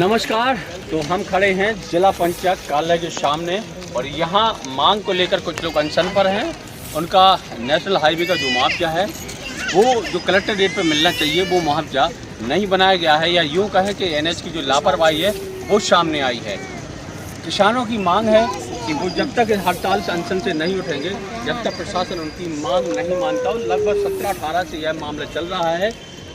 नमस्कार। तो हम खड़े हैं जिला पंचायत कार्यालय के सामने और यहाँ मांग को लेकर कुछ लोग अनशन पर हैं। उनका नेशनल हाईवे का जो मुआवजा है वो जो कलेक्टर रेट पे मिलना चाहिए वो मुआवजा नहीं बनाया गया है, या यूँ कहें कि एनएच की जो लापरवाही है वो सामने आई है। किसानों की मांग है कि वो जब तक हड़ताल से अनशन से नहीं उठेंगे, जब तक प्रशासन उनकी मांग नहीं मानता हो। लगभग 17-18 से यह मामला चल रहा है।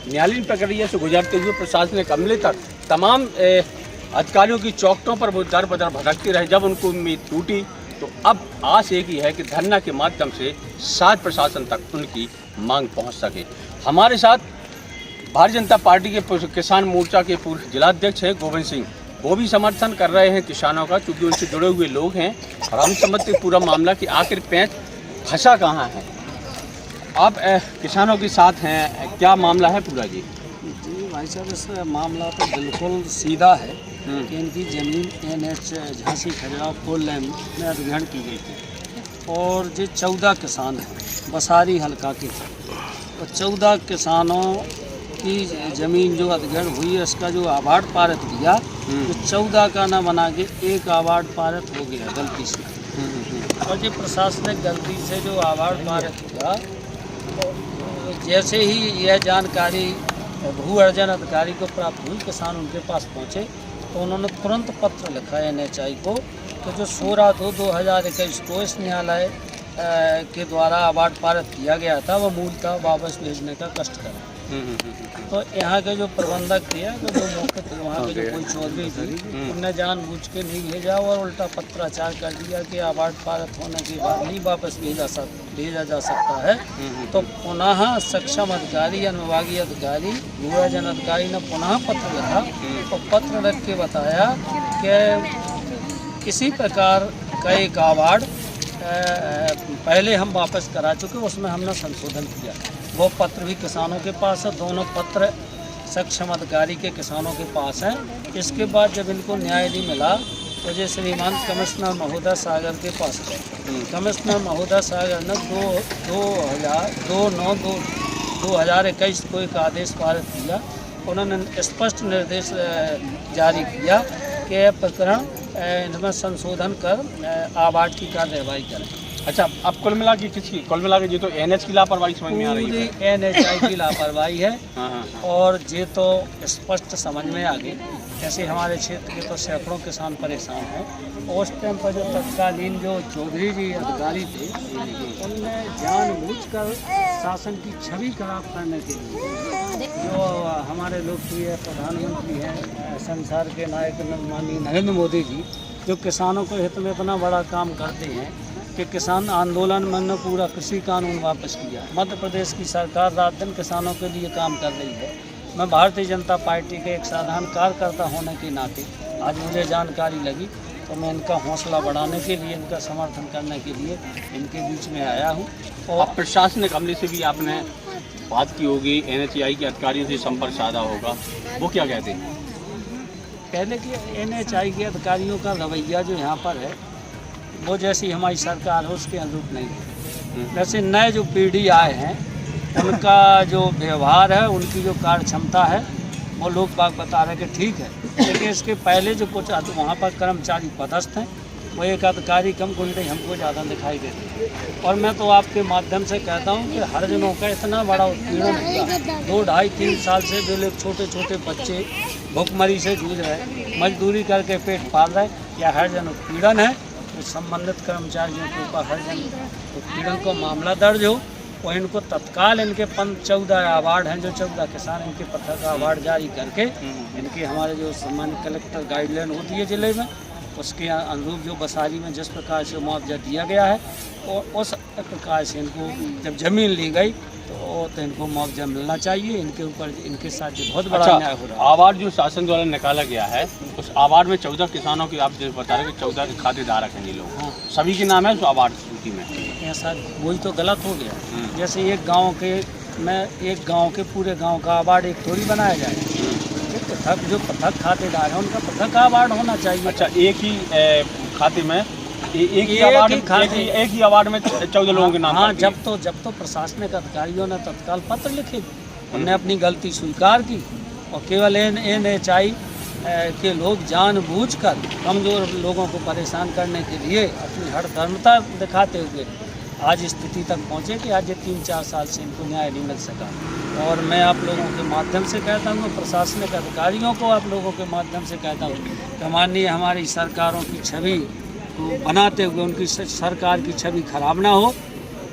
न्यायालयीन प्रक्रिया से गुजरते हुए प्रशासनिक अमले तक तमाम अधिकारियों की चौखटों पर वो दर बदर भटकते रहे। जब उनको उम्मीद टूटी तो अब आस एक ही है कि धरना के माध्यम से शायद प्रशासन तक उनकी मांग पहुंच सके। हमारे साथ भारतीय जनता पार्टी के किसान मोर्चा के पूर्व जिलाध्यक्ष हैं गोविंद सिंह। वो भी समर्थन कर रहे हैं किसानों का, क्योंकि उनसे जुड़े हुए लोग हैं और हम समझते पूरा मामला कि आखिर पेंच फंसा कहाँ है। आप किसानों के साथ हैं, क्या मामला है पूरा? जी भाई साहब, इस मामला तो बिल्कुल सीधा है कि इनकी ज़मीन एनएच झांसी खजुराहो 4 लेन में अधिग्रहण की गई थी और जो 14 किसान हैं बसारी हल्का के, और 14 किसानों की ज़मीन जो अधिग्रहण हुई है इसका जो अवार्ड पारित किया तो 14 का ना बना के एक अवार्ड पारित हो गया गलती से। और जो प्रशासनिक गलती से जो अवार्ड पारित हुआ, जैसे ही यह जानकारी भू अर्जन अधिकारी को प्राप्त हुई, किसान उनके पास पहुंचे तो उन्होंने तुरंत पत्र लिखा एनएचआई को कि जो 16/2/2021 को इस न्यायालय के द्वारा अवार्ड पारित किया गया था वो मूलतः वापस भेजने का कष्ट करें। तो यहाँ के जो प्रबंधक थे, जो मौके थे वहाँ के जो कोई चौधरी थी, उनने जानबूझ के नहीं भेजा और उल्टा पत्राचार कर दिया कि अवार्ड पारित होने के बाद नहीं वापस भेजा जा सकता है। तो पुनः सक्षम अधिकारी, अनुविभागीय अधिकारी, भू अर्जन अधिकारी ने पुनः पत्र लिखा और पत्र लिख के बताया कि किसी प्रकार का एक अवार्ड पहले हम वापस करा चुके, उसमें हमने संशोधन किया। वो पत्र भी किसानों के पास है, दोनों पत्र सक्षम अधिकारी के किसानों के पास हैं। इसके बाद जब इनको न्याय नहीं मिला तो ये श्रीमान कमिश्नर महोदय सागर के पास गए। कमिश्नर महोदय सागर ने 2021 को एक आदेश पारित किया। उन्होंने स्पष्ट निर्देश जारी किया कि यह प्रकरण इनमें संशोधन कर अवार्ड की कार्यवाही करें। अच्छा, अब कुल मिला के जी तो एनएच की लापरवाही समझ में आ रही है। एनएचआई की लापरवाही है और ये तो स्पष्ट समझ में आ गई। जैसे हमारे क्षेत्र के तो सैकड़ों किसान परेशान हैं। उस टाइम पर जो तत्कालीन जो चौधरी जी अधिकारी थे, उनने जानबूझकर शासन की छवि खराब करने के लिए, जो हमारे लोकप्रिय प्रधानमंत्री हैं, संसार के नायक माननीय नरेंद्र मोदी जी, जो किसानों के हित में इतना बड़ा काम करते हैं कि किसान आंदोलन में पूरा कृषि कानून वापस किया। मध्य प्रदेश की सरकार रात दिन किसानों के लिए काम कर रही है। मैं भारतीय जनता पार्टी के एक साधारण कार्यकर्ता होने के नाते आज मुझे जानकारी लगी तो मैं इनका हौसला बढ़ाने के लिए, इनका समर्थन करने के लिए इनके बीच में आया हूँ। और प्रशासनिक अमले से भी आपने बात की होगी, एनएचआई के अधिकारियों से संपर्क साधा होगा, वो क्या कहते हैं? पहले कि एनएचआई के अधिकारियों का रवैया जो यहाँ पर है वो जैसी हमारी सरकार है उसके अनुरूप नहीं है। वैसे नए जो पीढ़ी आए हैं उनका जो व्यवहार है, उनकी जो कार्य क्षमता है, वो लोग बाग बता रहे कि ठीक है। लेकिन इसके पहले जो कुछ वहाँ पर कर्मचारी पदस्थ हैं, वो एक अधिकारी कम गुंडे हमको ज़्यादा दिखाई देते हैं। और मैं तो आपके माध्यम से कहता हूँ कि हरिजनों का इतना बड़ा उत्पीड़न हुआ, 2, 2.5, 3 साल से जो लोग छोटे छोटे बच्चे भूखमरी से जूझ रहे हैं, मजदूरी करके पेट पाल रहे हैं, या हरिजन उत्पीड़न है तो संबंधित कर्मचारियों के ऊपर हरिजन उत्पीड़न को मामला दर्ज हो और इनको तत्काल इनके 14 अवार्ड हैं, जो 14 किसान इनके पत्र का अवार्ड जारी करके इनके हमारे जो सम्मानित कलेक्टर गाइडलाइन होती है जिले में, उसके अनुरूप जो बसारी में जिस प्रकार से मुआवजा दिया गया है और उस प्रकार से इनको जब ज़मीन ली गई तो इनको मुआवजा मिलना चाहिए। इनके ऊपर इनके साथ जो बहुत बड़ा अन्याय हो रहा है। अवार्ड जो शासन द्वारा निकाला गया है, उस अवार्ड में 14 किसानों की आप जो बता रहे हैं कि 14 खातेदारक हैं ये लोग, सभी के नाम है उस अवार्ड सूची में। ऐसा वही तो गलत हो गया। जैसे एक गाँव के पूरे गाँव का अवार्ड एक थोड़ी बनाया जाए। जो पृथक खातेदार है उनका पृथक अवार्ड होना चाहिए। अच्छा, एक ही खाते में एक ही अवार्ड में 14 लोगों के नाम। हाँ, जब तो प्रशासनिक अधिकारियों ने तत्काल पत्र लिखे, उन्होंने अपनी गलती स्वीकार की और केवल एनएचआई के लोग जानबूझकर कमज़ोर लोगों को परेशान करने के लिए अपनी हठधर्मता दिखाते हुए आज इस स्थिति तक पहुँचे कि आज ये 3-4 साल से इनको न्याय नहीं मिल सका। और मैं आप लोगों के माध्यम से कहता हूँ, प्रशासनिक अधिकारियों को आप लोगों के माध्यम से कहता हूँ कि माननीय हमारी सरकारों की छवि को बनाते हुए उनकी सरकार की छवि खराब ना हो,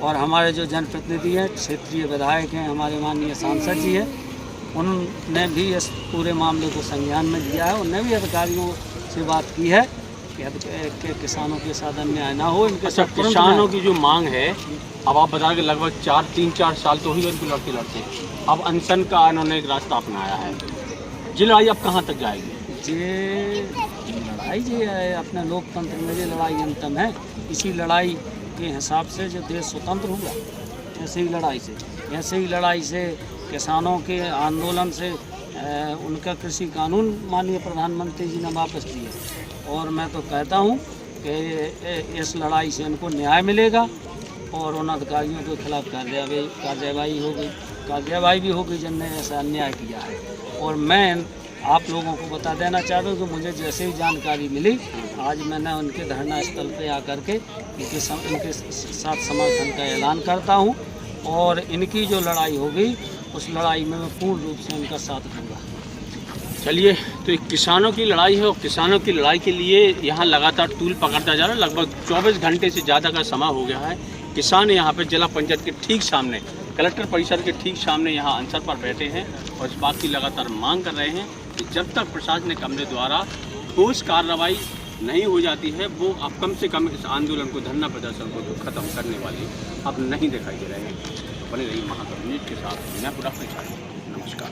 और हमारे जो जनप्रतिनिधि हैं, क्षेत्रीय विधायक हैं, हमारे माननीय सांसद जी हैं, उन्होंने भी इस पूरे मामले को संज्ञान में लिया है। उन्होंने भी अधिकारियों से बात की है कि किसानों के साथ अन्याय ना हो। इनके साथ किसानों की जो मांग है, अब आप बता कि लगभग 3-4 साल तो ही इनको लड़ते अब अनशन का इन्होंने एक रास्ता अपनाया है। ये लड़ाई अब कहाँ तक जाएगी? ये लड़ाई जो है अपने लोकतंत्र में, ये लड़ाई अंतम है। इसी लड़ाई के हिसाब से जो देश स्वतंत्र हुआ, ऐसे ही लड़ाई से किसानों के आंदोलन से उनका कृषि कानून माननीय प्रधानमंत्री जी ने वापस दिए। और मैं तो कहता हूँ कि इस लड़ाई से उनको न्याय मिलेगा और उन अधिकारियों के खिलाफ कार्यवाही भी होगी जिनने ऐसा अन्याय किया है। और मैं आप लोगों को बता देना चाहता हूँ कि मुझे जैसे ही जानकारी मिली, आज मैंने उनके धरना स्थल पे आकर के इनके साथ समर्थन का ऐलान करता हूँ, और इनकी जो लड़ाई होगी उस लड़ाई में मैं पूर्ण रूप से उनका साथ दूँगा। चलिए, तो एक किसानों की लड़ाई है और किसानों की लड़ाई के लिए यहाँ लगातार तूल पकड़ता जा रहा है। लगभग 24 घंटे से ज़्यादा का समय हो गया है। किसान यहाँ पे जिला पंचायत के ठीक सामने, कलेक्टर परिसर के ठीक सामने यहाँ अनशन पर बैठे हैं और इस बात की लगातार मांग कर रहे हैं कि जब तक प्रशासनिक अमले द्वारा ठोस कार्रवाई नहीं हो जाती है, वो अब कम से कम इस आंदोलन को, धरना प्रदर्शन को जो ख़त्म करने वाली अब नहीं दिखाई दे रहे हैं। तो बने रहिए महाकवि न्यूज़ के साथ। मैं पूरा नमस्कार।